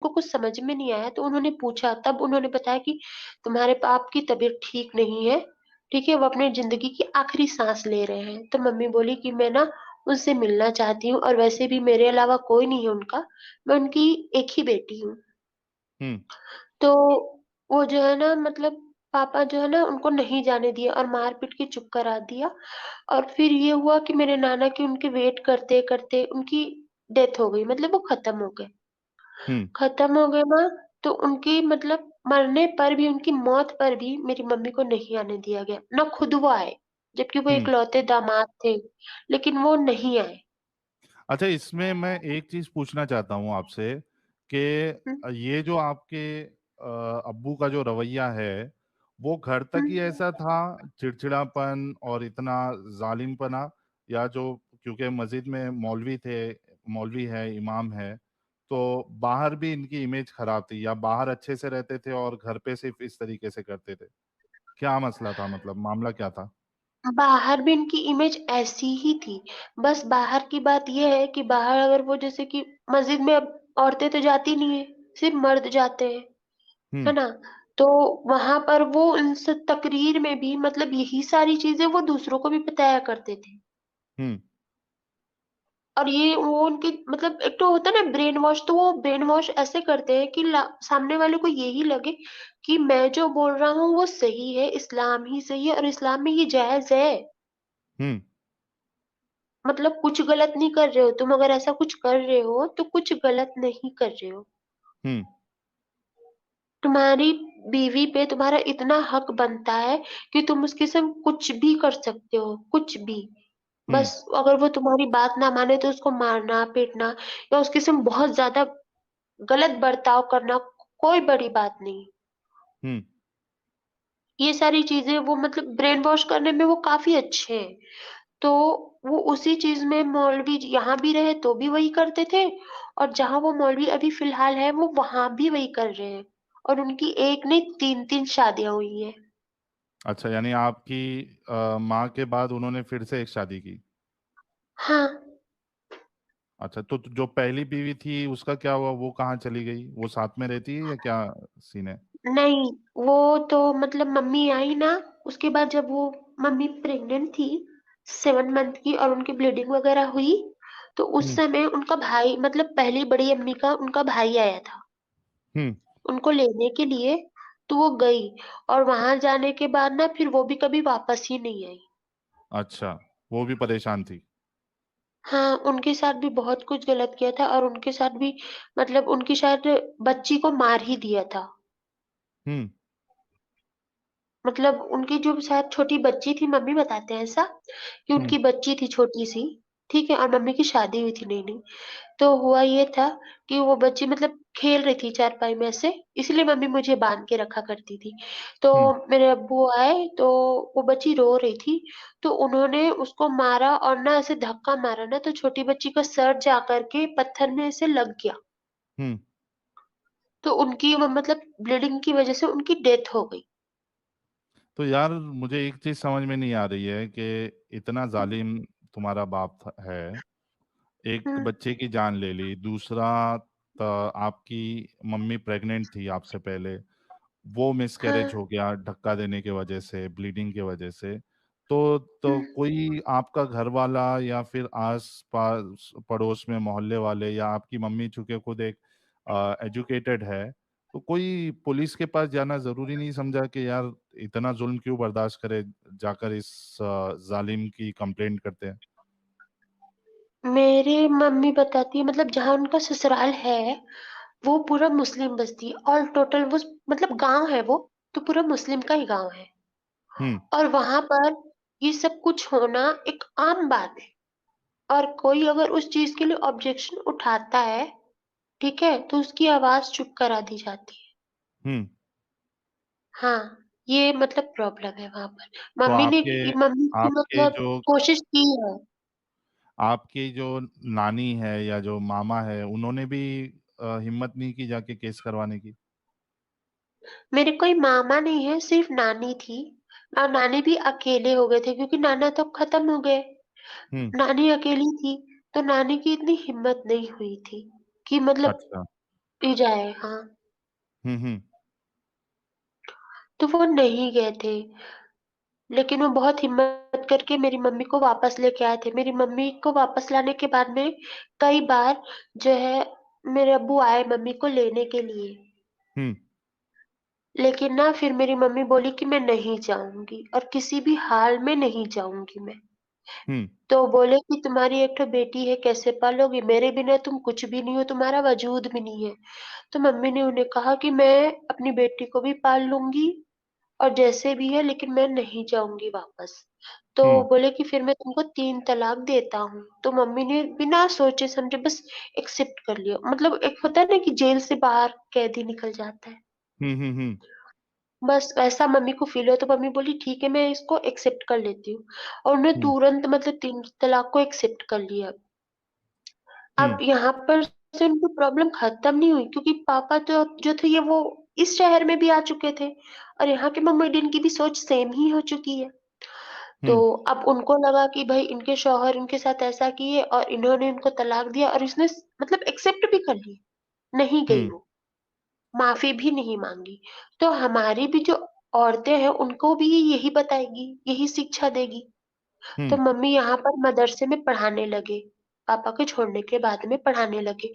उनको कुछ समझ में नहीं आया, तो उन्होंने पूछा, तब उन्होंने बताया कि तुम्हारे बाप की तबीयत ठीक नहीं है, ठीक है? वो अपनी ज़िंदगी की आखिरी साँस ले रहे हैं। तो मम्मी बोली कि मैं ना उनसे मिलना चाहती हूँ और वैसे भी मेरे अलावा कोई नहीं है उनका, मैं उनकी एक ही बेटी हूँ। हुँ, तो वो जो है ना मतलब पापा जो है ना उनको नहीं जाने दिए और मार-पीट के चुप करा दिया और फिर ये हुआ कि मेरे नाना की उनकी वेट करते-करते उनकी डेथ हो गई, मतलब वो खत्म हो गए। हुँ, खत्म हो गए ना, तो उनकी मतलब मरने पर भी, उनकी मौत पर भी मेरी मम्मी को नहीं आने दिया गया, ना खुद वो आए, जबकि वो हुँ। इकलौते दामाद थे, लेकिन वो नहीं आए। अच्छा, इसमें मैं एक चीज़ पूछना चाहता हूँ आपसे कि हुँ, ये जो आपके अब्बू का जो रवैया है, वो घर तक हुँ। ही ऐसा था, चिड़चिड़ापन और इतना ज़ालिमपना, या जो क्योंकि मस्जिद में मौलवी थे, मौलवी है, इमाम है, तो बाहर भी इनकी इमेज खराब थी, या बाहर अच्छे से रहते थे और घर पे सिर्फ़ इस तरीके से करते थे? क्या मसला था, मतलब मामला क्या था? बाहर भी इनकी इमेज ऐसी ही थी, बस बाहर की बात ये है कि बाहर अगर वो जैसे कि मस्जिद में अब औरतें तो जाती नहीं है, सिर्फ मर्द जाते हैं, हुँ, है ना? तो वहाँ पर वो उनसे तकरीर में भी मतलब यही सारी चीज़ें वो दूसरों को भी बताया करते थे। हुँ, और ये वो उनकी मतलब एक तो होता है ना ब्रेन वॉश, तो वो ब्रेन वॉश ऐसे करते हैं कि सामने वाले को यही लगे कि मैं जो बोल रहा हूँ वो सही है, इस्लाम ही सही है और इस्लाम में ये जायज़ है। हुँ, मतलब कुछ गलत नहीं कर रहे हो, तुम अगर ऐसा कुछ कर रहे हो, तो कुछ गलत नहीं कर रहे हो। हुँ, तुम्हारी बीवी पे तुम्हारा इतना हक बनता है कि तुम उसके संग कुछ भी कर सकते हो, कुछ भी। हुँ, बस अगर वो तुम्हारी बात ना माने तो उसको मारना, पीटना या उसके संग बहुत ज़्यादा गलत बर्ताव करना कोई बड़ी बात नहीं। हुँ। ये सारी चीज़ें वो मतलब ब्रेन वॉश करने में वो काफ़ी अच्छे हैं। तो वो उसी चीज़ में मौलवी यहाँ भी रहे तो भी वही करते थे और जहाँ वो मौलवी अभी फ़िलहाल है वो वहाँ भी वही कर रहे हैं और उनकी एक नहीं 3-3 शादियाँ हुई हैं। अच्छा, यानी आपकी माँ के बाद उन्होंने फिर से एक शादी की। हाँ, अच्छा, तो जो पहली बीवी थी उसका क्या हुआ? वो कहाँ चली गई? वो साथ में रहती है या क्या सीन है? नहीं, वो तो मतलब मम्मी आई ना, उसके बाद जब वो मम्मी प्रेग्नेंट थी 7 मंथ की और उनकी ब्लीडिंग वग़ैरह हुई, तो उस हुँ, समय उनका भाई मतलब पहली बड़ी अम्मी का उनका भाई आया था। हुँ, उनको लेने के लिए, तो वो गई और वहाँ जाने के बाद ना फिर वो भी कभी वापस ही नहीं आई। अच्छा, वो भी परेशान थी। हाँ, उनके साथ भी बहुत कुछ गलत किया था और उनके साथ भी मतलब उनकी शायद बच्ची को मार ही दिया था। हुँ, मतलब उनकी जो शायद छोटी बच्ची थी, मम्मी बताते हैं ऐसा, कि हुँ, उनकी बच्ची थी छोटी-सी, ठीक है? और मम्मी की शादी हुई थी नई-नई। तो हुआ ये था कि वो बच्ची मतलब खेल रही थी चारपाई में ऐसे, इसलिए मम्मी मुझे बाँध के रखा करती थी। तो हुँ, मेरे अब्बू आए, तो वो बच्ची रो रही थी, तो उन्होंने उसको मारा और ना ऐसे धक्का मारा ना, तो छोटी बच्ची का सर जाकर के पत्थर में ऐसे लग गया। हुँ। तो उनकी वो मतलब ब्लीडिंग की वज़ह से उनकी डेथ हो गई। तो यार, मुझे एक चीज़ समझ में नहीं आ रही है कि इतना हुँ, ज़ालिम तुम्हारा बाप है, एक हुँ, बच्चे की जान ले ली, दूसरा त आपकी मम्मी प्रेग्नेंट थी आपसे पहले, वो हाँ, मिसकैरेज हो गया धक्का देने की वजह से, ब्लीडिंग की वजह से। तो हुँ। कोई आपका घरवाला या फिर आस-पास पड़ोस में मोहल्ले वाले, या आपकी मम्मी चूँकि खुद एक एजुकेटेड है, तो कोई पुलिस के पास जाना ज़रूरी नहीं समझा कि यार इतना ज़ुल्म क्यों बर्दाश्त करे, जाकर इस ज़ालिम की कंप्लेंट करते हैं? मेरी मम्मी बताती है मतलब जहाँ उनका ससुराल है, वो पूरा मुस्लिम बस्ती है। ऑल टोटल वो मतलब गाँव है वो, तो पूरा मुस्लिम का ही गाँव है। हुँ, और वहाँ पर ये सब कुछ होना एक आम बात है और कोई अगर उस चीज़ के लिए ऑब्जेक्शन उठाता है, ठीक है? तो उसकी आवाज़ चुप करा दी जाती है। हुँ। हाँ, ये मतलब प्रॉब्लम है वहाँ पर। तो आपके मम्मी की आपके मतलब जो कोशिश की है। आपकी जो नानी है या जो मामा है, उन्होंने भी हिम्मत नहीं की जाके केस करवाने की? मेरे कोई मामा नहीं है, सिर्फ़ नानी थी और नानी भी अकेले हो गए थे क्योंकि नाना तो खत्म हो गए। हुँ, नानी अकेली थी, तो नानी की इतनी हिम्मत नहीं हुई थी कि मतलब अच्छा। ही जाए, हाँ। हम्म। तो वो नहीं गए थे, लेकिन वो बहुत हिम्मत करके मेरी मम्मी को वापस लेके आए थे। मेरी मम्मी को वापस लाने के बाद में कई बार जो है मेरे अब्बू आए मम्मी को लेने के लिए, हम्म। लेकिन ना फिर मेरी मम्मी बोली कि मैं नहीं जाऊंगी और किसी भी हाल में नहीं जाऊंगी मैं। हम्म। तो बोले कि तुम्हारी एक तो बेटी है, कैसे पालोगी, मेरे बिना तुम कुछ भी नहीं हो, तुम्हारा वजूद भी नहीं है। तो मम्मी ने उन्हें कहा कि मैं अपनी बेटी को भी पाल लूंगी और जैसे भी है, लेकिन मैं नहीं जाऊंगी वापस। तो हम्म। बोले कि फिर मैं तुमको 3 तलाक देता हूँ। तो मम्मी ने बिना सोचे समझे बस एक्सेप्ट कर लिया। मतलब एक होता है ना कि जेल से बाहर कैदी निकल जाता है, हम्म। बस वैसा मम्मी को फील हुआ। तो मम्मी बोली ठीक है, मैं इसको एक्सेप्ट कर लेती हूँ। और उन्हें हम्म। तुरंत मतलब 3 तलाक को एक्सेप्ट कर लिया। अब हम्म। यहाँ पर से उनकी प्रॉब्लम खत्म नहीं हुई, क्योंकि पापा तो जो थे ये वो इस शहर में भी आ चुके थे और यहाँ के मम्मी की भी सोच सेम ही हो चुकी है। तो हम्म। अब उनको लगा कि भाई इनके शौहर इनके साथ ऐसा किए और इन्होंने इनको तलाक दिया और इसने मतलब एक्सेप्ट भी कर लिया, नहीं गई हम्म। वो, माफी भी नहीं मांगी। तो हमारी भी जो औरतें हैं उनको भी ये यही बताएगी, यही शिक्षा देगी। तो हम्म। मम्मी यहाँ पर मदरसे में पढ़ाने लगे, पापा के छोड़ने के बाद में पढ़ाने लगे।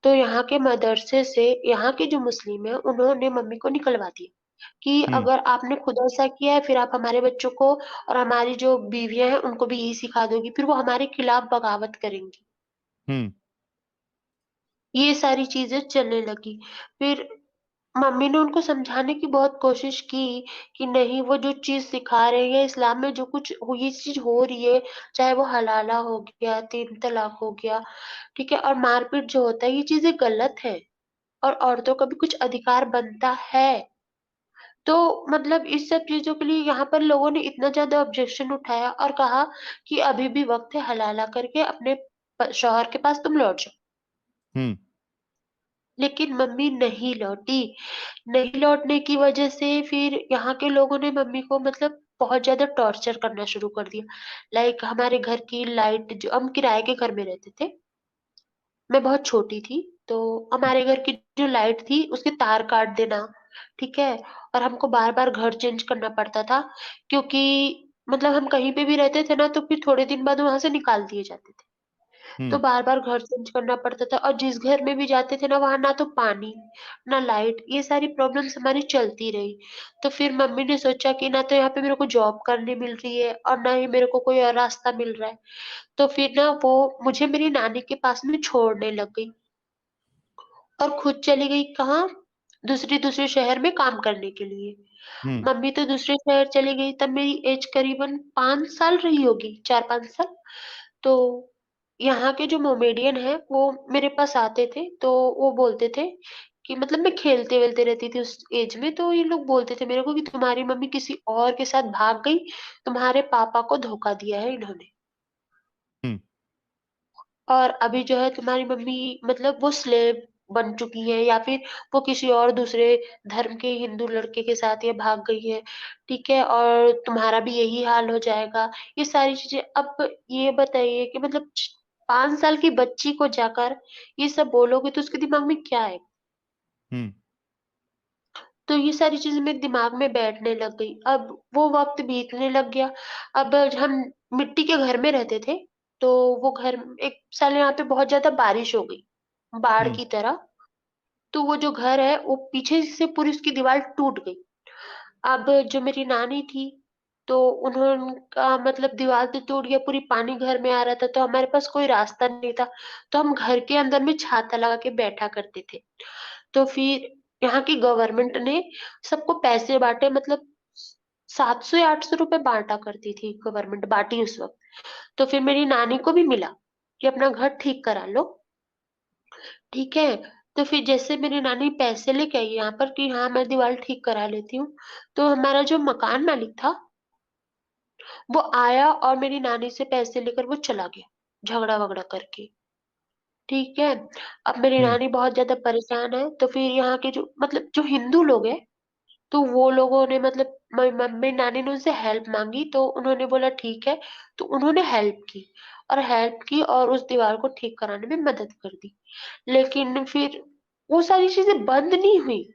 तो यहाँ के मदरसे से यहाँ के जो मुस्लिम है उन्होंने मम्मी को निकलवा दिया कि हम्म। अगर आपने खुद ऐसा किया है फिर आप हमारे बच्चों को और हमारी जो बीवियां हैं उनको भी यही सिखा दोगी, फिर वो हमारे खिलाफ बगावत करेंगी। हम्म। ये सारी चीजें चलने लगी। फिर मम्मी ने उनको समझाने की बहुत कोशिश की कि नहीं, वो जो चीज सिखा रहे हैं इस्लाम में, जो कुछ ये चीज हो रही है, चाहे वो हलाला हो गया, 3 तलाक हो गया, ठीक है, और मारपीट जो होता है, ये चीजें गलत है और औरतों का भी कुछ अधिकार बनता है। तो मतलब इस सब चीजों के लिए यहाँ पर लोगों ने इतना ज्यादा ऑब्जेक्शन उठाया और कहा कि अभी भी वक्त है, हलाला करके अपने शौहर के पास तुम लौट जाओ। हम्म। लेकिन मम्मी नहीं लौटी। नहीं लौटने की वजह से फिर यहाँ के लोगों ने मम्मी को मतलब बहुत ज्यादा टॉर्चर करना शुरू कर दिया। लाइक हमारे घर की लाइट, जो हम किराए के घर में रहते थे, मैं बहुत छोटी थी, तो हमारे घर की जो लाइट थी उसके तार काट देना, ठीक है, और हमको बार बार घर चेंज करना पड़ता था, क्योंकि मतलब हम कहीं पे भी रहते थे ना तो फिर थोड़े दिन बाद वहां से निकाल दिए जाते थे। तो हम्म। बार बार घर चेंज करना पड़ता था और जिस घर में भी जाते थे ना वहां ना तो पानी ना लाइट, ये सारी प्रॉब्लम्स हमारी चलती रही। तो फिर मम्मी ने सोचा कि ना तो यहाँ पे मेरे को जॉब करने मिल रही है और ना ही मेरे को कोई और रास्ता मिल रहा है। तो फिर ना वो मुझे मेरी नानी के पास में छोड़ने लग गई और खुद चली गई कहाँ, दूसरी दूसरे शहर में काम करने के लिए। हम्म। मम्मी तो दूसरे शहर चली गई, तब मेरी एज करीबन 5 साल रही होगी, 4-5 साल। तो यहाँ के जो मोमेडियन है वो मेरे पास आते थे, तो वो बोलते थे कि मतलब मैं खेलते वेलते रहती थी उस एज में, तो ये लोग बोलते थे मेरे को कि तुम्हारी मम्मी किसी और के साथ भाग गई, तुम्हारे पापा को धोखा दिया है इन्होंने, हम्म। और अभी जो है तुम्हारी मम्मी मतलब वो स्लेव बन चुकी है, या फिर वो किसी और दूसरे धर्म के हिंदू लड़के के साथ ये भाग गई है, ठीक है, और तुम्हारा भी यही हाल हो जाएगा। ये सारी चीजें, अब ये बताइए कि मतलब 5 साल की बच्ची को जाकर ये सब बोलोगे तो उसके दिमाग में क्या है। हम्म। तो ये सारी चीजें मेरे दिमाग में बैठने लग गई। अब वो वक्त बीतने लग गया। अब हम मिट्टी के घर में रहते थे, तो वो घर, एक साल यहाँ पे बहुत ज्यादा बारिश हो गई, बाढ़ हम्म। की तरह। तो वो जो घर है वो पीछे से पूरी उसकी दीवार टूट गई। अब जो मेरी नानी थी, तो उन्होंने मतलब दीवार तो टूट गया, पूरी पानी घर में आ रहा था, तो हमारे पास कोई रास्ता नहीं था। तो हम घर के अंदर में छाता लगा के बैठा करते थे। तो फिर यहाँ की गवर्नमेंट ने सबको पैसे बांटे, मतलब 700 या 800 रुपए बांटा करती थी गवर्नमेंट, बांटी उस वक्त। तो फिर मेरी नानी को भी मिला कि अपना घर ठीक करा लो, ठीक है। तो फिर जैसे मेरी नानी पैसे लेके आई यहाँ पर कि हाँ मैं दीवार ठीक करा लेती हूँ, तो हमारा जो मकान मालिक था वो आया और मेरी नानी से पैसे लेकर वो चला गया, झगड़ा वगड़ा करके, ठीक है। अब मेरी हम्म। नानी बहुत ज्यादा परेशान है, तो फिर यहाँ के जो मतलब जो हिंदू लोग हैं, तो वो लोगों ने मतलब मम्मी नानी ने उनसे हेल्प मांगी, तो उन्होंने बोला ठीक है। तो उन्होंने हेल्प की और उस दीवार को ठीक कराने में मदद कर दी। लेकिन फिर वो सारी चीजें बंद नहीं हुई।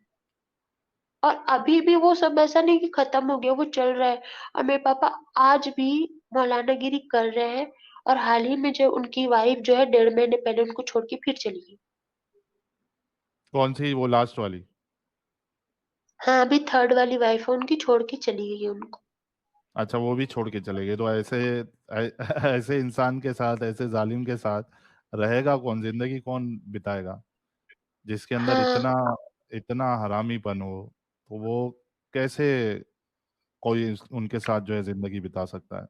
और अभी भी वो सब ऐसा नहीं कि खत्म हो गया, वो चल रहा है। और मेरे पापा आज भी मौलाना गिरी कर रहे हैं। और हाल ही में जो उनकी वाइफ जो है 1.5 महीने पहले उनको छोड़ के फिर चली गई। कौन सी, वो लास्ट वाली? हाँ, अभी थर्ड वाली वाइफ है उनकी, छोड़ के चली गई है उनको। अच्छा, वो भी छोड़ के चले गए, तो ऐसे ऐसे इंसान के साथ, ऐसे जालिम के साथ रहेगा कौन, जिंदगी कौन बिताएगा, जिसके अंदर हाँ। इतना इतना हरामीपन हो, तो वो कैसे कोई उनके साथ जो है जिंदगी बिता सकता है?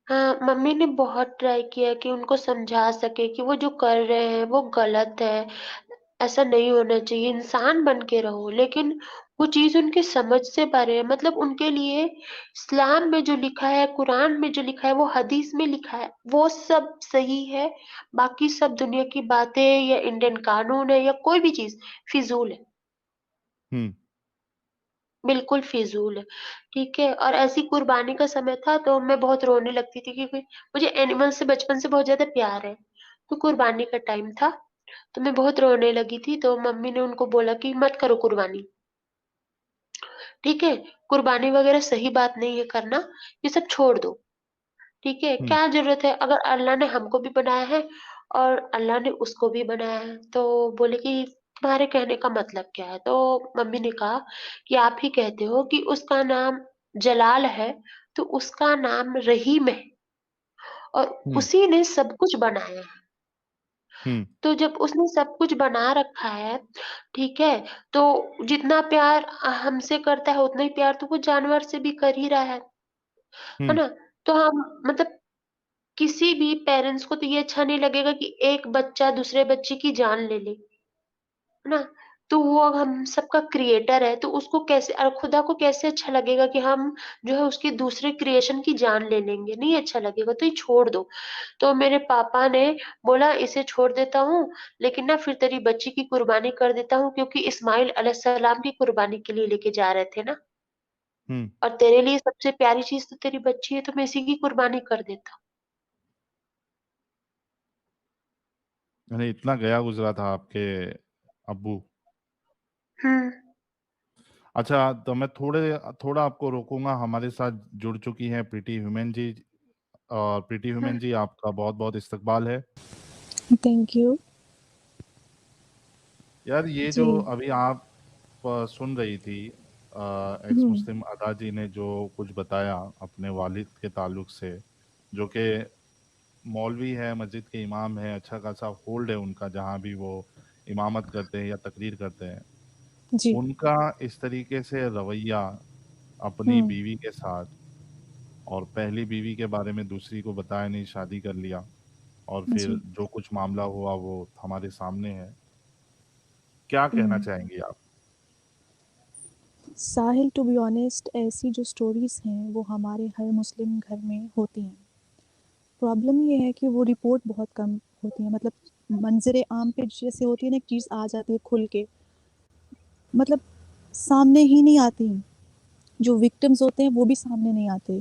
हाँ, मम्मी ने बहुत ट्राई किया कि उनको समझा सके कि वो जो कर रहे हैं वो गलत है, ऐसा नहीं होना चाहिए, इंसान बन के रहो। लेकिन वो चीज उनकी समझ से परे है। मतलब उनके लिए इस्लाम में जो लिखा है, कुरान में जो लिखा है, वो हदीस में लिखा है, वो सब सही है। बाकी सब दुनिया की बातें या इंडियन कानून है या कोई भी चीज फिजूल है। हम्म। बिल्कुल फिजूल है। ठीक है। और ऐसी कुर्बानी का समय था तो मैं बहुत रोने लगती थी, क्योंकि मुझे एनिमल से बचपन से बहुत ज्यादा प्यार है। तो कुर्बानी का टाइम था, तो मैं बहुत रोने लगी थी। तो मम्मी ने उनको बोला कि मत करो कुर्बानी। ठीक है। कुर्बानी वगैरह सही बात नहीं है करना, ये सब छोड़ दो। ठीक है, हम्म। क्या जरूरत है, अगर अल्लाह ने हमको भी बनाया है और अल्लाह ने उसको भी बनाया है। तो बोले कि तुम्हारे कहने का मतलब क्या है। तो मम्मी ने कहा कि आप ही कहते हो कि उसका नाम जलाल है, तो उसका नाम रहीम है, और हम्म। उसी ने सब कुछ बनाया है। हम्म। तो जब उसने सब कुछ बना रखा है, ठीक है, तो जितना प्यार हमसे करता है उतना ही प्यार तो वो जानवर से भी कर ही रहा है हम्म। ना। तो हम मतलब किसी भी पेरेंट्स को तो ये अच्छा नहीं लगेगा कि एक बच्चा दूसरे बच्चे की जान ले ले, है ना। तो वो अब हम सबका क्रिएटर है, तो उसको कैसे, और खुदा को कैसे अच्छा लगेगा कि हम जो है उसकी दूसरे क्रिएशन की जान ले लेंगे, नहीं अच्छा लगेगा, तो ये छोड़ दो। तो मेरे पापा ने बोला इसे छोड़ देता हूँ, लेकिन ना फिर तेरी बच्ची की कुर्बानी कर देता हूँ, क्योंकि इस्माइल अलैहिस्सलाम की कुर्बानी के लिए लेके जा रहे थे ना। हम्म। और तेरे लिए सबसे प्यारी चीज तो तेरी बच्ची है, तो मैं इसी की कुर्बानी कर देता यानी इतना गया गुजरा था आपके अब्बू। हूँ। अच्छा, तो मैं थोड़ा आपको रोकूंगा। हमारे साथ जुड़ चुकी हैं प्रीति ह्यूमन जी। और प्रीति ह्यूमन हम्म। जी, आपका बहुत बहुत इस्तकबाल है। Thank you. यार, ये जी। जो अभी आप सुन रही थी, एक्स हुँ, मुस्लिम अदा जी ने जो कुछ बताया अपने वालिद के ताल्लुक से, जो कि मौलवी है, मस्जिद के इमाम है, अच्छा खासा होल्ड है उनका जहाँ भी वो इमामत करते हैं या तकरीर करते हैं, जी। उनका इस तरीके से रवैया अपनी हुँ, बीवी के साथ, और पहली बीवी के बारे में दूसरी को बताया नहीं, शादी कर लिया, और फिर जी। जो कुछ मामला हुआ वो हमारे सामने है। क्या कहना हुँ। चाहेंगी आप? साहिल, टू बी ऑनेस्ट, ऐसी जो स्टोरीज़ हैं वो हमारे हर मुस्लिम घर में होती हैं। प्रॉब्लम ये है कि वो रिपोर्ट बहुत कम होती है। मतलब मंज़र आम पे जैसे होती है ना, एक चीज़ आ जाती है खुल के, मतलब सामने ही नहीं आती। जो विक्टिम्स होते हैं वो भी सामने नहीं आते,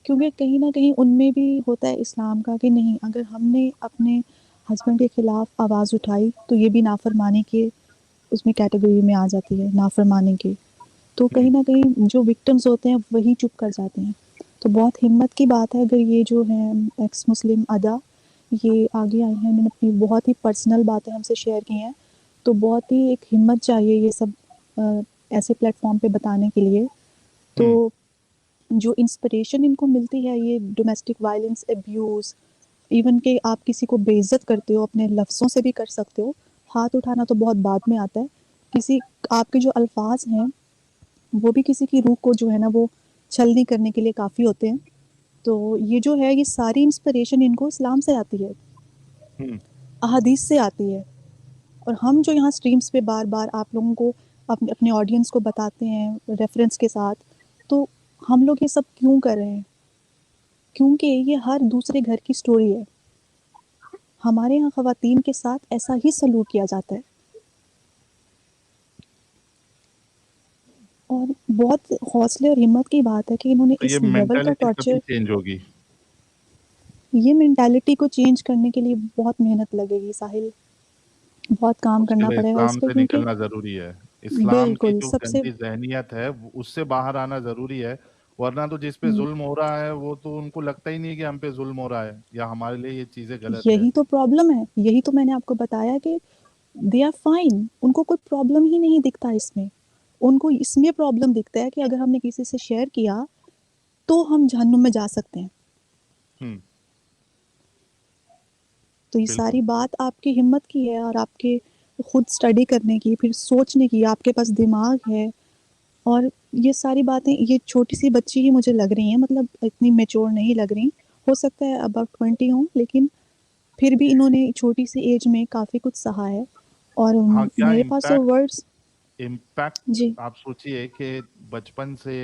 क्योंकि कहीं न कहीं उनमें भी होता है इस्लाम का कि नहीं, अगर हमने अपने हस्बैंड के खिलाफ आवाज़ उठाई तो ये भी नाफ़रमानी के उसमें कैटेगरी में आ जाती है, नाफ़रमानी की। तो कहीं हम्म। न कहीं जो विक्टिम्स होते हैं वही चुप कर जाते हैं। तो बहुत हिम्मत की बात है अगर ये जो है एक्स मुस्लिम अदा, ये आगे आई हैं, इन्होंने अपनी बहुत ही पर्सनल बातें हमसे शेयर की हैं। तो बहुत ही एक हिम्मत चाहिए ये सब ऐसे प्लेटफ़ॉर्म पे बताने के लिए। तो हम्म। जो इंस्पिरेशन इनको मिलती है ये डोमेस्टिक वायलेंस, अब्यूज़, इवन कि आप किसी को बेइज्जत करते हो, अपने लफ्ज़ों से भी कर सकते हो। हाथ उठाना तो बहुत बाद में आता है। किसी आपके जो अल्फाज़ हैं वो भी किसी की रूह को जो है ना वो छलनी करने के लिए काफ़ी होते हैं। तो ये जो है ये सारी इंस्पिरेशन इनको इस्लाम से आती है, हम्म। अहादीस से आती है। और हम जो यहाँ स्ट्रीम्स पे बार-बार आप लोगों को अपने अपने ऑडियंस को बताते हैं रेफ़रेंस के साथ, तो हम लोग ये सब क्यों कर रहे हैं? क्योंकि ये हर दूसरे घर की स्टोरी है। हमारे यहाँ ख़वातीन के साथ ऐसा ही सलूक किया जाता है। और बहुत हौसले और हिम्मत की बात है कि इन्होंने तो ये इस लेवल का मेंटालिटी कभी टॉर्चर, चेंज होगी? ये मेंटालिटी को चेंज करने के लिए बहुत मेहनत लगेगी साहिल। बहुत काम उसके करना लिए पड़ेगा इस इस्लाम पे, से क्योंकि निकलना ज़रूरी है। इस्लाम की बिल्कुल जो सबसे गंदी ज़हनियत है उससे बाहर आना ज़रूरी है, वरना तो जिस पे हम्म, ज़ुल्म हो रहा है वो तो उनको लगता ही नहीं है कि हम पे ज़ुल्म हो रहा है या हमारे लिए ये चीज़ें गलत है। यही तो प्रॉब्लम है, यही तो मैंने आपको बताया कि दे आर फाइन, उनको कोई प्रॉब्लम ही नहीं दिखता इसमें। उनको इसमें प्रॉब्लम दिखता है कि अगर हमने किसी से शेयर किया तो हम जहन्नुम में जा सकते हैं। हुँ, तो ये बिल्कुल। सारी बात आपकी हिम्मत की है और आपके खुद स्टडी करने की, फिर सोचने की, आपके पास दिमाग है। और ये सारी बातें, ये छोटी सी बच्ची ही मुझे लग रही हैं, मतलब इतनी मेच्योर नहीं लग रही। हो सकता है अबाउट 20 हों, लेकिन फिर भी इन्होंने छोटी सी एज में काफ़ी कुछ सहा है। और हाँ, क्या मेरे पास तो वर्ड्स। इम्पैक्ट जी। आप सोचिए कि बचपन से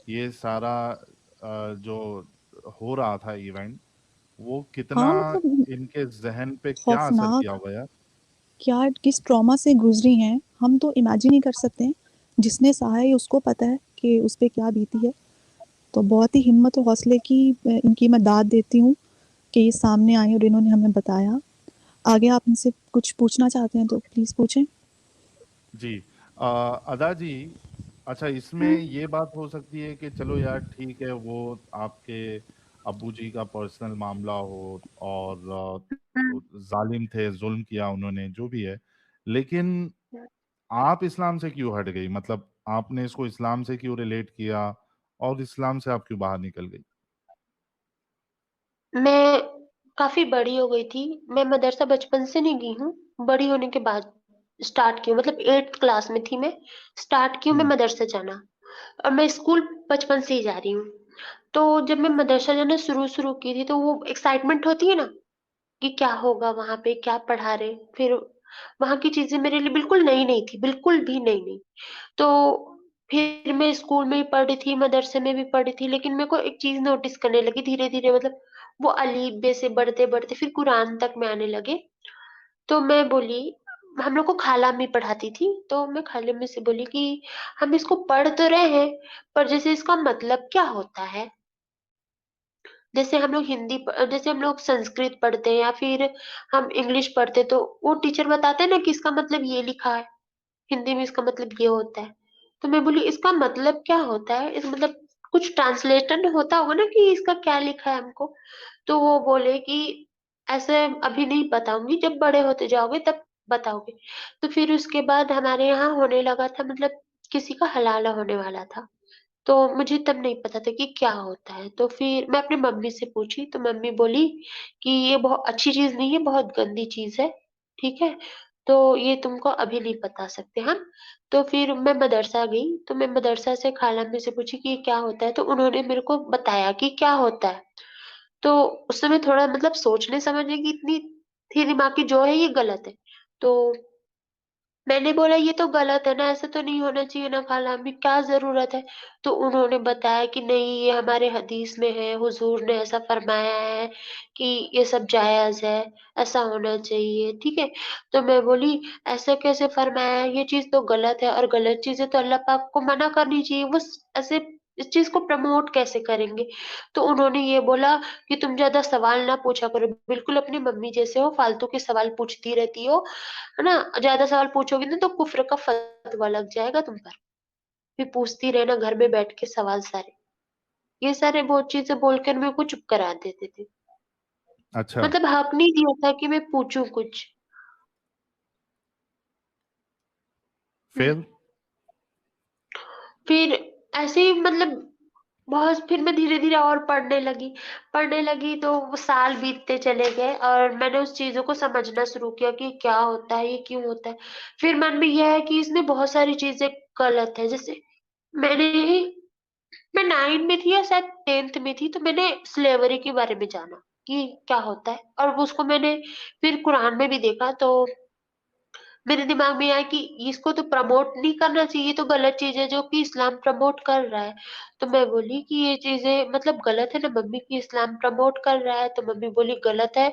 ये सारा जो हो रहा था इवेंट, वो कितना हाँ, मतलब इनके ज़हन पे क्या असर किया खौफनाक, होगा यार? क्या किस ट्रॉमा से गुजरी हैं, हम तो इमेजिन ही कर सकते हैं। जिसने सहा है उसको पता है कि उस पे क्या बीती है। तो बहुत ही हिम्मत और हौसले की इनकी मैं दाद देती हूँ कि ये सामने आई और इन्होंने हमें बताया। आगे आप इनसे कुछ पूछना चाहते हैं तो प्लीज़ पूछें। जी। अदा जी, अच्छा इसमें हम्म, ये बात हो सकती है कि चलो यार ठीक है, वो आपके अब्बू जी का पर्सनल मामला हो और हम्म, जालिम थे, जुल्म किया उन्होंने, जो भी है। लेकिन आप इस्लाम से क्यों हट गई? मतलब आपने इसको इस्लाम से क्यों रिलेट किया और इस्लाम से आप क्यों बाहर निकल गई? मैं काफ़ी बड़ी हो गई थी। मैं मदरसा बचपन से नहीं गई हूँ, बड़ी होने के बाद स्टार्ट की हूँ। मतलब 8th क्लास में थी मैं, स्टार्ट की हूँ मैं हुँ, मदरसा जाना। और मैं स्कूल बचपन से ही जा रही हूँ। तो जब मैं मदरसा जाना शुरू-शुरू की थी, तो वो एक्साइटमेंट होती है ना कि क्या होगा वहाँ पे, क्या पढ़ा रहे? फिर वहाँ की चीज़ें मेरे लिए बिल्कुल नई-नई थी, बिल्कुल भी नई-नई। तो फिर मैं स्कूल में भी पढ़ी थी, मदरसे में भी पढ़ी थी, लेकिन मेरे को एक चीज़ नोटिस करने लगी धीरे-धीरे, मतलब वो अलीफ बे से बढ़ते-बढ़ते फिर कुरान तक में आने लगे। तो मैं बोली, हम लोग को खाला अम्मी पढ़ाती थी, तो मैं खाला अम्मी से बोली कि हम इसको पढ़ तो रहे हैं, पर जैसे इसका मतलब क्या होता है? जैसे हम लोग संस्कृत पढ़ते हैं या फिर हम इंग्लिश पढ़ते हैं, तो वो टीचर बताते हैं ना कि इसका मतलब ये लिखा है। हिंदी में इसका मतलब ये होता है। तो मैं बोली इसका मतलब क्या होता है? इस मतलब कुछ ट्रांसलेशन होता होगा ना कि इसका क्या लिखा है हमको? तो वो बोले कि ऐसे अभी नहीं बताऊँगी, जब बड़े होते जाओगे तब बताओगे। तो फिर उसके बाद हमारे यहाँ होने लगा था, मतलब किसी का हलाला होने वाला था। तो मुझे तब नहीं पता था कि क्या होता है। तो फिर मैं अपनी मम्मी से पूछी, तो मम्मी बोली कि ये बहुत अच्छी चीज़ नहीं है, बहुत गंदी चीज़ है, ठीक है? तो ये तुमको अभी नहीं बता सकते हम। तो फिर मैं मदरसा गई, तो मैं मदरसा से खाला अम्मी से पूछी कि ये क्या होता है? तो उन्होंने मेरे को बताया कि क्या होता है। तो उस समय थोड़ा मतलब सोचने समझने की इतनी थी दिमाग की, जो है ये गलत है। तो मैंने बोला ये तो गलत है ना, ऐसा तो नहीं होना चाहिए ना खाला अम्मी, क्या ज़रूरत है? तो उन्होंने बताया कि नहीं, ये हमारे हदीस में है, हुज़ूर ने ऐसा फरमाया है कि ये सब जायज़ है, ऐसा होना चाहिए, ठीक है? तो मैं बोली ऐसा कैसे फरमाया है? ये चीज़ तो गलत है और गलत चीज़ें तो अल्लाह पाक को मना करनी चाहिए, वो ऐसे इस चीज़ को प्रमोट कैसे करेंगे? तो उन्होंने ये बोला कि तुम ज़्यादा सवाल ना पूछा करो, बिल्कुल अपनी मम्मी जैसे हो, फालतू के सवाल पूछती रहती हो, है ना? ज़्यादा सवाल पूछोगी ना तो कुफ़्र का फ़तवा लग जाएगा तुम पर। फिर पूछती रहना घर में बैठ के सवाल सारे। ये सारे बहुत चीज़ें बोलकर मेरे को चुप करा देते थे। अच्छा, मतलब हक नहीं दिया था कि मैं पूछूँ कुछ। हुँ। फिर? फिर ऐसे ही मतलब बहुत, फिर मैं धीरे-धीरे और पढ़ने लगी तो वो साल बीतते चले गए और मैंने उस चीज़ों को समझना शुरू किया कि क्या होता है, ये क्यों होता है। फिर मन में ये है कि इसमें बहुत सारी चीज़ें गलत है। जैसे मैंने मैं 9 में थी या शायद 10th में थी, तो मैंने स्लेवरी के बारे में जाना कि क्या होता है, और वो उसको मैंने फिर कुरान में भी देखा, तो मेरे दिमाग में आया कि इसको तो प्रमोट नहीं करना चाहिए, ये तो गलत चीज़ है जो कि इस्लाम प्रमोट कर रहा है। तो मैं बोली कि ये चीज़ें मतलब गलत है ना मम्मी, कि इस्लाम प्रमोट कर रहा है? तो मम्मी बोली गलत है,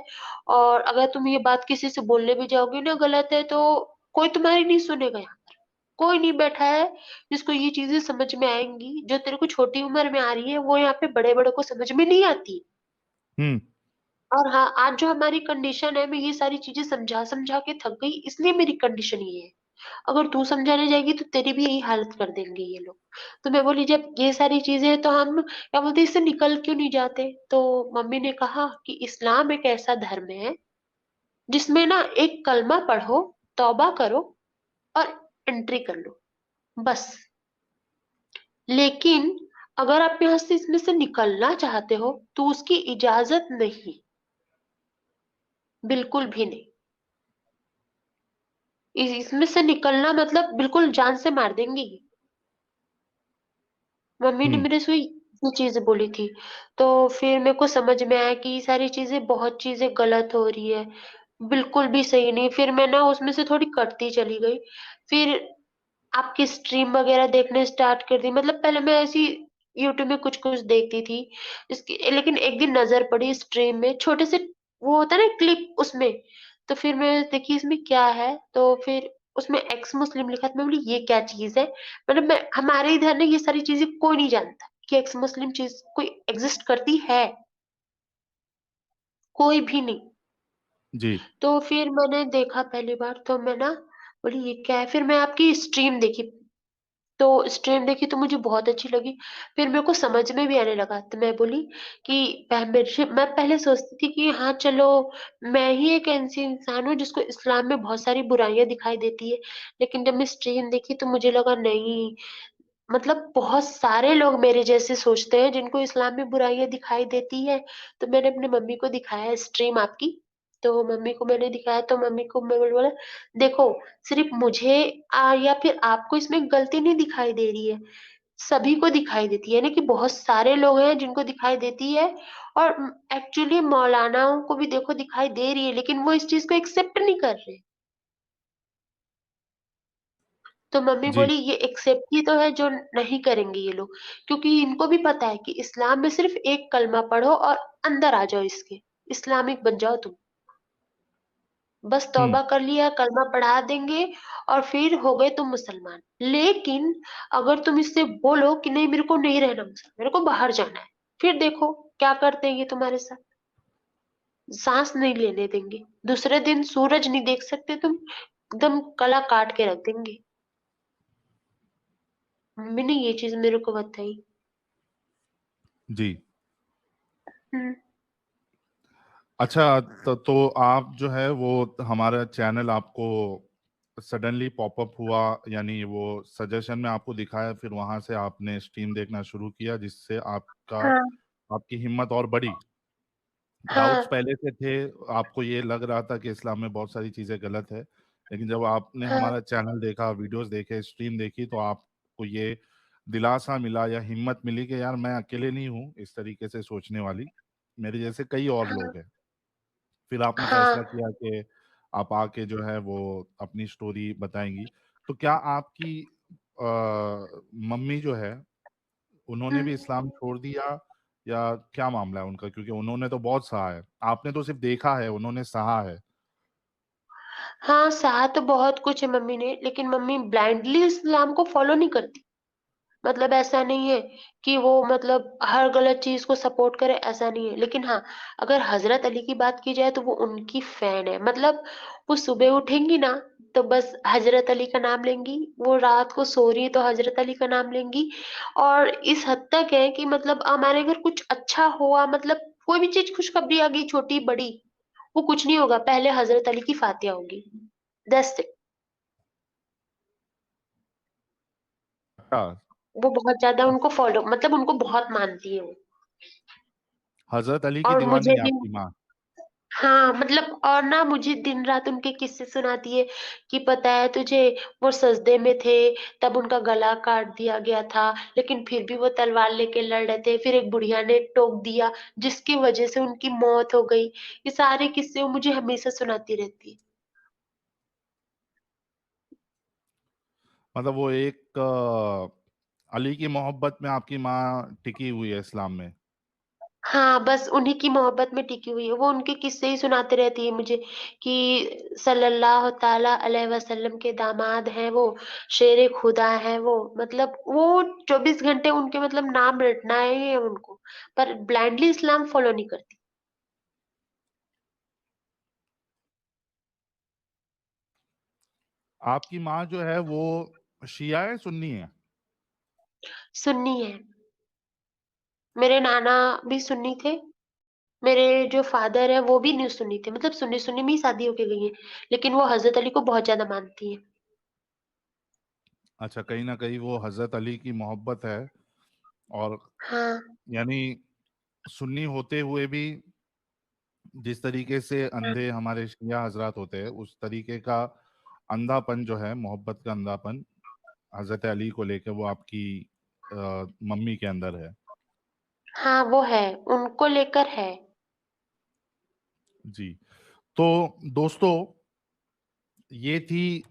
और अगर तुम ये बात किसी से बोलने भी जाओगी ना गलत है, तो कोई तुम्हारी नहीं सुनेगा यहाँ पर। कोई नहीं बैठा है जिसको ये चीज़ें समझ में आएँगी, जो तेरे को छोटी उम्र में आ रही है, वो यहाँ पे बड़े-बड़ों को समझ में नहीं आती। हुँ, और हाँ, आज जो हमारी कंडीशन है, मैं ये सारी चीज़ें समझा-समझा के थक गई, इसलिए मेरी कंडीशन ये है। अगर तू समझाने जाएगी तो तेरी भी यही हालत कर देंगे ये लोग। तो मैं बोली जब ये सारी चीज़ें हैं तो हम क्या बोलते हैं इससे निकल क्यों नहीं जाते? तो मम्मी ने कहा कि इस्लाम एक ऐसा धर्म है जिसमें ना एक कलमा पढ़ो, तौबा करो और एंट्री कर लो, बस। लेकिन अगर आप यहाँ से इसमें से निकलना चाहते हो तो उसकी इजाज़त नहीं, बिल्कुल भी नहीं। इसमें से निकलना मतलब बिल्कुल जान से मार देंगी। मम्मी ने हम्म। मेरे से ये चीज़ें बोली थी। तो फिर मेरे को समझ में आया कि ये सारी चीज़ें बहुत चीज़ें गलत हो रही है, बिल्कुल भी सही नहीं। फिर मैं ना उसमें से थोड़ी कटती चली गई। फिर आपकी स्ट्रीम वगैरह देखने स्टार्ट कर दी। मतलब पहले मैं ऐसी यूट्यूब में कुछ-कुछ देखती थी। इसकी लेकिन एक दिन नज़र पड़ी स्ट्रीम में छोटे से वो होता है ना क्लिप उसमें। तो फिर मैं देखी इसमें क्या है, तो फिर उसमें एक्स मुस्लिम लिखा था। मैं बोली ये क्या चीज़ है? मतलब मैं हमारे इधर ना ये सारी चीज़ें कोई नहीं जानता कि एक्स मुस्लिम चीज़ कोई एक्ज़िस्ट करती है, कोई भी नहीं। जी। तो फिर मैंने देखा पहली बार तो मैं ना बोली ये क्या है? फिर मैं आपकी स्ट्रीम देखी। तो स्ट्रीम देखी तो मुझे बहुत अच्छी लगी। फिर मेरे को समझ में भी आने लगा। तो मैं बोली कि मैं पहले सोचती थी कि हाँ, चलो मैं ही एक ऐसी इंसान हूँ जिसको इस्लाम में बहुत सारी बुराइयाँ दिखाई देती है। लेकिन जब मैं स्ट्रीम देखी तो मुझे लगा नहीं, मतलब बहुत सारे लोग मेरे जैसे सोचते हैं जिनको इस्लाम में बुराइयाँ दिखाई देती है। तो मैंने अपनी मम्मी को दिखाया स्ट्रीम आपकी। तो मम्मी को मैंने दिखाया तो मम्मी को मैंने बोला देखो सिर्फ़ मुझे या फिर आपको इसमें गलती नहीं दिखाई दे रही है, सभी को दिखाई देती है। यानी कि बहुत सारे लोग हैं जिनको दिखाई देती है और एक्चुअली मौलानाओं को भी देखो दिखाई दे रही है, लेकिन वो इस चीज़ को एक्सेप्ट नहीं कर रहे। तो मम्मी जी। बोली ये एक्सेप्ट ही तो है जो नहीं करेंगे ये लोग, क्योंकि इनको भी पता है कि इस्लाम में सिर्फ़ एक कलमा पढ़ो और अंदर आ जाओ इसके, इस्लामिक बन जाओ तुम। बस हुँ। तौबा कर लिया, कलमा पढ़ा देंगे और फिर हो गए तुम मुसलमान। लेकिन अगर तुम इससे बोलो कि नहीं मेरे को नहीं रहना मुसलमान, मेरे को बाहर जाना है, फिर देखो क्या करते हैं ये तुम्हारे साथ। साँस नहीं लेने देंगे, दूसरे दिन सूरज नहीं देख सकते तुम, एकदम गला काट के रख देंगे। मम्मी ने ये चीज़ मेरे को बताई। जी। हुँ। अच्छा, तो आप जो है वो हमारा चैनल आपको सडनली पॉपअप हुआ, यानी वो सजेशन में आपको दिखाया, फिर वहाँ से आपने स्ट्रीम देखना शुरू किया, जिससे आपका हाँ, आपकी हिम्मत और बढ़ी। हाँ, डाउट्स पहले से थे, आपको ये लग रहा था कि इस्लाम में बहुत सारी चीज़ें गलत है, लेकिन जब आपने हाँ, हमारा चैनल देखा, वीडियोज़ देखे, स्ट्रीम देखी, तो आपको ये दिलासा मिला या हिम्मत मिली कि यार मैं अकेले नहीं हूँ इस तरीके से सोचने वाली, मेरे जैसे कई और हाँ, लोग हैं। फिर आपने हाँ, फैसला किया कि आप आके जो है वो अपनी स्टोरी बताएँगी। तो क्या आपकी मम्मी जो है, उन्होंने हुँ। भी इस्लाम छोड़ दिया या क्या मामला है उनका? क्योंकि उन्होंने तो बहुत सहा है। आपने तो सिर्फ़ देखा है, उन्होंने सहा है। हाँ, सहा तो बहुत कुछ है मम्मी ने, लेकिन मम्मी ब्लाइंडली इस्लाम को फ़ॉलो नहीं करती। मतलब ऐसा नहीं है कि वो मतलब हर गलत चीज़ को सपोर्ट करे, ऐसा नहीं है। लेकिन हाँ, अगर हज़रत अली की बात की जाए तो वो उनकी फ़ैन है। मतलब वो सुबह उठेंगी ना, तो बस हज़रत अली का नाम लेंगी, वो रात को सो रही है तो हज़रत अली का नाम लेंगी। और इस हद तक है कि मतलब हमारे घर कुछ अच्छा हुआ, मतलब कोई भी चीज़ खुशखबरी आ गई छोटी-बड़ी, वो कुछ नहीं होगा, पहले हज़रत अली की फ़ातिहा होगी। That's it. अच्छा, वो बहुत ज़्यादा उनको फ़ॉलो मतलब उनको बहुत मानती है वो। हज़रत अली की और दीवानी मुझे है भी आपकी माँ। हाँ, मतलब और ना मुझे दिन-रात उनके किस्से सुनाती है कि पता है तुझे वो सजदे में थे, तब उनका गला काट दिया गया था, लेकिन फिर भी वो तलवार लेके लड़ रहे थे। फिर एक बुढ़िया ने टोक दिया, जिसकी वज़ह से उनकी मौत हो गई। ये सारे किस्से वो मुझे हमेशा सुनाती रहती है। मतलब वो एक अली की मोहब्बत में आपकी माँ टिकी हुई है इस्लाम में। हाँ, बस उन्हीं की मोहब्बत में टिकी हुई है। वो उनके किस्से ही सुनाती रहती है मुझे कि सल्लल्लाहु ताला अलैहि वसल्लम के दामाद हैं वो, शेरे खुदा हैं वो। मतलब वो 24 घंटे उनके मतलब नाम रटना ही है उनको, पर ब्लाइंडली इस्लाम फ़ॉलो नहीं करती। आपकी माँ जो है वो शिया है, सुन्नी है? सुन्नी है। मेरे नाना भी सुन्नी थे। मेरे जो फादर है वो भी न्यू सुन्नी थे, मतलब सुन्नी-सुन्नी में ही शादी होके गई हैं, लेकिन वो हज़रत अली को बहुत ज़्यादा मानती हैं। अच्छा, कहीं न कहीं वो हज़रत अली की मोहब्बत है, और हाँ, यानी सुन्नी होते हुए भी जिस तरीके से हुँ। अंधे हमारे शिया हज़रात होते हैं, उस तरीके का अंधापन जो है, मोहब्बत का अंधापन हज़रत अली को लेके वो आपकी मम्मी के अंदर है। हाँ, वो है, उनको लेकर है। जी। तो दोस्तों, ये थी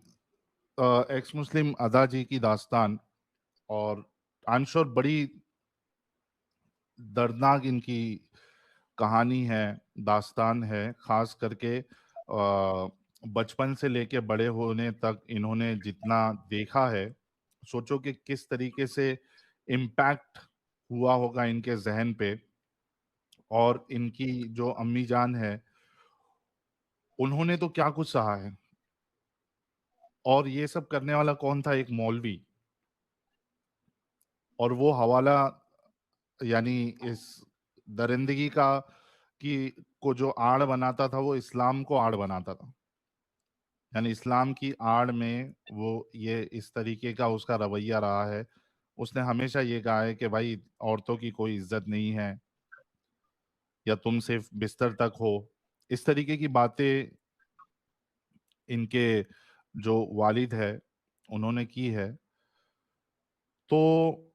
एक्स मुस्लिम अदा जी की दास्तान, और आई एम श्योर बड़ी दर्दनाक इनकी कहानी है, दास्तान है, खास करके बचपन से लेके बड़े होने तक इन्होंने जितना देखा है, सोचो कि किस तरीके से इम्पैक्ट हुआ होगा इनके ज़हन पे। और इनकी जो अम्मी जान है, उन्होंने तो क्या कुछ सहा है। और ये सब करने वाला कौन था? एक मौलवी। और वो हवाला, यानी इस दरिंदगी का की को जो आड़ बनाता था, वो इस्लाम को आड़ बनाता था। यानी इस्लाम की आड़ में वो ये इस तरीके का उसका रवैया रहा है। उसने हमेशा ये कहा है कि भाई, औरतों की कोई इज्जत नहीं है, या तुम सिर्फ बिस्तर तक हो। इस तरीके की बातें इनके जो वालिद है उन्होंने की है। तो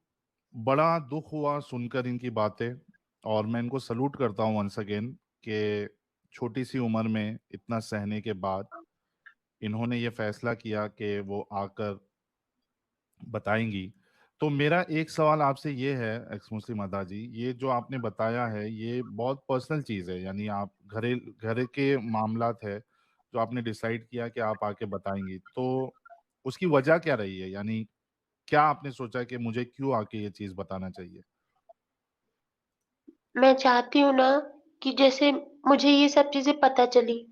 बड़ा दुख हुआ सुनकर इनकी बातें, और मैं इनको सलूट करता हूँ वंस अगेन कि छोटी सी उम्र में इतना सहने के बाद इन्होंने ये फैसला किया कि वो आकर बताएंगी। तो मेरा एक सवाल आपसे ये है एक्स मुस्लिम अदा जी, ये जो आपने बताया है ये बहुत पर्सनल चीज़ है, यानी आप घर के मामलात है जो आपने डिसाइड किया कि आप आके बताएंगी, तो उसकी वजह क्या रही है? यानी क्या आपने सोचा कि मुझे क्यों आके ये चीज़ बताना चाहिए? मैं चाहती हूँ ना कि जैसे मुझे ये सब चीज़ें पता चली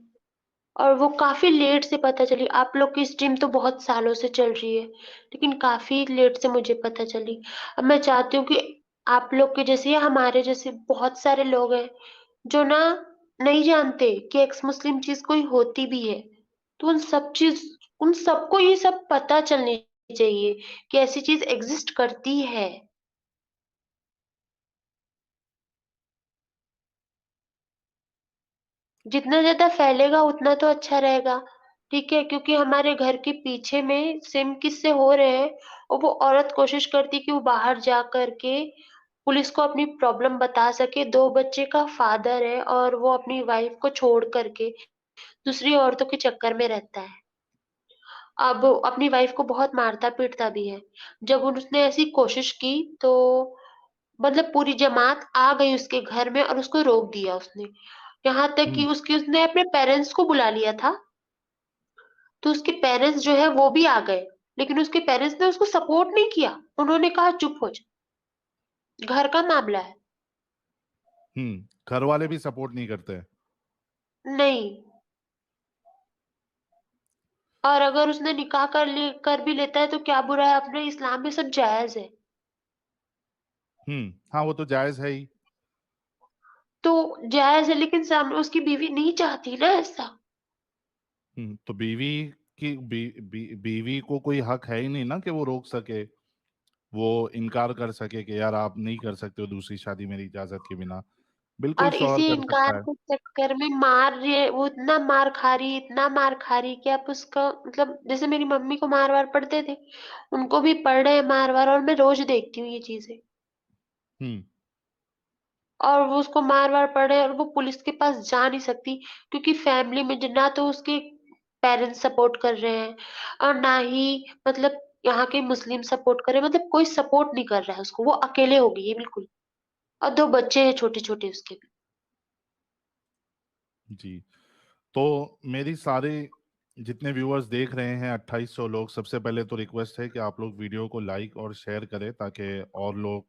और वो काफ़ी लेट से पता चली। आप लोग की स्ट्रीम तो बहुत सालों से चल रही है, लेकिन काफ़ी लेट से मुझे पता चली। अब मैं चाहती हूँ कि आप लोग के जैसे या हमारे जैसे बहुत सारे लोग हैं, जो ना नहीं जानते कि एक्स मुस्लिम चीज़ कोई होती भी है। तो उन सबको ये सब पता चलनी चाहिए कि ऐसी चीज़ एग्ज़िस्ट करती है। जितना ज़्यादा फैलेगा उतना तो अच्छा रहेगा, ठीक है? क्योंकि हमारे घर के पीछे में सेम किस्से हो रहे हैं और वो औरत कोशिश करती है कि वो बाहर जा कर के पुलिस को अपनी प्रॉब्लम बता सके। 2 बच्चे का फादर है और वो अपनी वाइफ़ को छोड़ कर के दूसरी औरतों के चक्कर में रहता है। अब अपनी वाइफ़ को बहुत मारता-पीटता भी है। जब उसने ऐसी कोशिश की तो मतलब पूरी जमात आ गई उसके घर में और उसको रोक दिया उसने। यहाँ तक कि हुँ, उसने अपने पेरेंट्स को बुला लिया था, तो उसके पेरेंट्स जो है वो भी आ गए, लेकिन उसके पेरेंट्स ने उसको सपोर्ट नहीं किया। उन्होंने कहा चुप हो जा, घर का मामला है। हुँ, घर वाले भी सपोर्ट नहीं करते हैं। नहीं, और अगर उसने निकाह कर भी लेता है तो क्या बुरा है? अपने इस्लाम में सब जायज़ है। हाँ, वो तो जायज़ है ही। तो जायज़ है लेकिन सामने उसकी बीवी नहीं चाहती ना ऐसा। तो बीवी को कोई हक है ही नहीं ना कि वो रोक सके, वो इनकार कर सके कि यार आप नहीं कर सकते हो दूसरी शादी मेरी इजाज़त के बिना। बिल्कुल और शौहर इसी कर इनकार सकता है। के चक्कर में मार रही है, वो इतना मार खा रही है, इतना मार खा रही है कि आप उसका मतलब जैसे मेरी मम्मी को मार-वार पड़ते थे, उनको भी पड़ रहे हैं मार-वार और मैं रोज़ देखती हूँ ये चीज़ें। हुँ, और वो उसको मार-वार पड़ रहे हैं और वो पुलिस के पास जा नहीं सकती क्योंकि फैमिली में ज ना तो उसके पेरेंट्स सपोर्ट कर रहे हैं और ना ही मतलब यहाँ के मुस्लिम सपोर्ट कर रहे हैं, मतलब कोई सपोर्ट नहीं कर रहा है उसको, वो अकेले हो गई है बिल्कुल। और 2 बच्चे हैं छोटे-छोटे उसके भी। जी। तो मेरी सारे जितने व्यूअर्स देख रहे हैं 2800 लोग, सबसे पहले तो रिक्वेस्ट है कि आप लोग वीडियो को लाइक और शेयर करें ताकि और लोग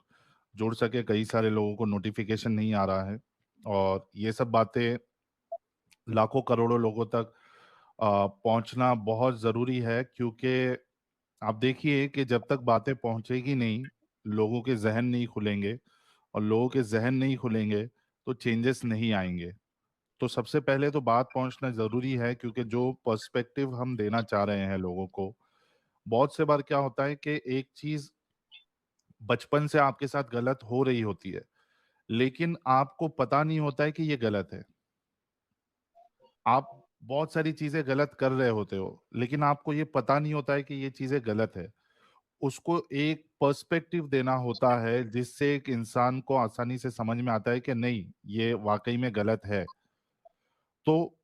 जुड़ सके। कई सारे लोगों को नोटिफिकेशन नहीं आ रहा है, और ये सब बातें लाखों करोड़ों लोगों तक पहुंचना बहुत ज़रूरी है, क्योंकि आप देखिए कि जब तक बातें पहुंचेगी नहीं, लोगों के ज़हन नहीं खुलेंगे, और लोगों के ज़हन नहीं खुलेंगे तो चेंजेस नहीं आएंगे। तो सबसे पहले तो बात पहुंचना ज़रूरी है, क्योंकि जो पर्सपेक्टिव हम देना चाह रहे हैं लोगों को, बहुत से बार क्या होता है कि एक चीज़ बचपन से आपके साथ गलत हो रही होती है, लेकिन आपको पता नहीं होता है कि ये गलत है। आप बहुत सारी चीज़ें गलत कर रहे होते हो, लेकिन आपको ये पता नहीं होता है कि ये चीज़ें गलत है। उसको एक पर्सपेक्टिव देना होता है, जिससे एक इंसान को आसानी से समझ में आता है कि नहीं, ये वाक़ई में गलत है। तो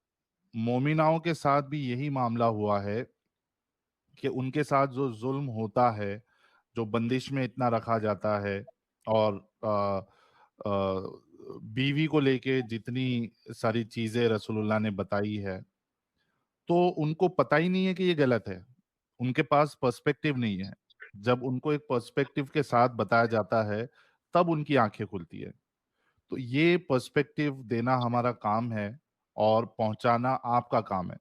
मोमिनाओं के साथ भी यही मामला हुआ है कि उनके साथ जो ज़ुल्म होता है, जो बंदिश में इतना रखा जाता है, और बीवी को लेके जितनी सारी चीज़ें रसूलुल्लाह ने बताई है, तो उनको पता ही नहीं है कि ये गलत है। उनके पास पर्सपेक्टिव नहीं है। जब उनको एक पर्सपेक्टिव के साथ बताया जाता है, तब उनकी आँखें खुलती है। तो ये पर्सपेक्टिव देना हमारा काम है, और पहुँचाना आपका काम है।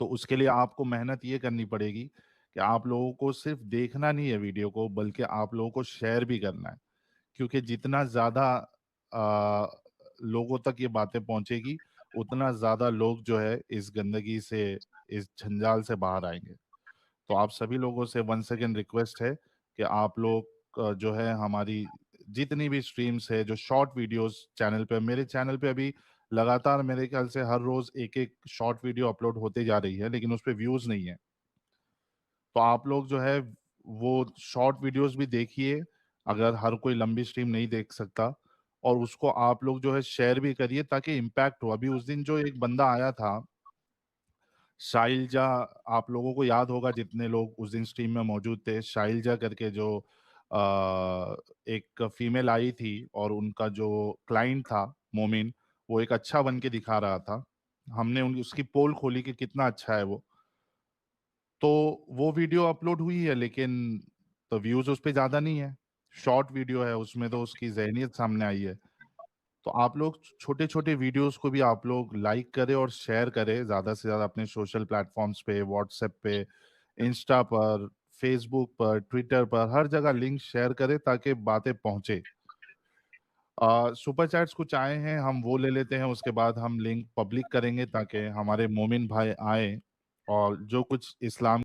तो उसके लिए आपको मेहनत ये करनी पड़ेगी कि आप लोगों को सिर्फ़ देखना नहीं है वीडियो को, बल्कि आप लोगों को शेयर भी करना है। क्योंकि जितना ज़्यादा लोगों तक ये बातें पहुँचेगी, उतना ज़्यादा लोग जो है इस गंदगी से, इस जंजाल से बाहर आएँगे। तो आप सभी लोगों से वंस अगेन रिक्वेस्ट है कि आप लोग जो है हमारी जितनी भी स्ट्रीम्स है, जो शॉर्ट वीडियोस चैनल पे, मेरे चैनल पे अभी लगातार मेरे ख्याल से हर रोज एक एक शॉर्ट वीडियो अपलोड होते जा रही है, लेकिन उस पे व्यूज नहीं है। तो आप लोग जो है वो शॉर्ट वीडियोस भी देखिए, अगर हर कोई लंबी स्ट्रीम नहीं देख सकता, और उसको आप लोग जो है शेयर भी करिए, ताकि इम्पैक्ट हो। अभी उस दिन जो एक बंदा आया था, शाइलजा, आप लोगों को याद होगा जितने लोग उस दिन स्ट्रीम में मौजूद थे, शाइलजा करके जो एक फीमेल आई थी, और उनका जो क्लाइंट था मोमिन, वो एक अच्छा बन के दिखा रहा था। हमने उन उसकी पोल खोली कि कितना अच्छा है वो। तो वो वीडियो अपलोड हुई है, लेकिन तो व्यूज़ उस पे ज़्यादा नहीं है। शॉर्ट वीडियो है, उसमें तो उसकी ज़हनियत सामने आई है। तो आप लोग छोटे-छोटे वीडियोस को भी आप लोग लाइक करें और शेयर करें ज़्यादा से ज़्यादा अपने सोशल प्लेटफ़ॉर्म्स पे, व्हाट्सएप पे, इंस्टा पर, फ़ेसबुक पर, ट्विटर पर, हर जगह लिंक शेयर करें ताकि बातें पहुँचे। सुपर चैट्स कुछ आए हैं, हम वो ले लेते हैं, उसके बाद हम लिंक पब्लिक करेंगे ताकि हमारे मोमिन भाई आएँ और जो कुछ इस्लाम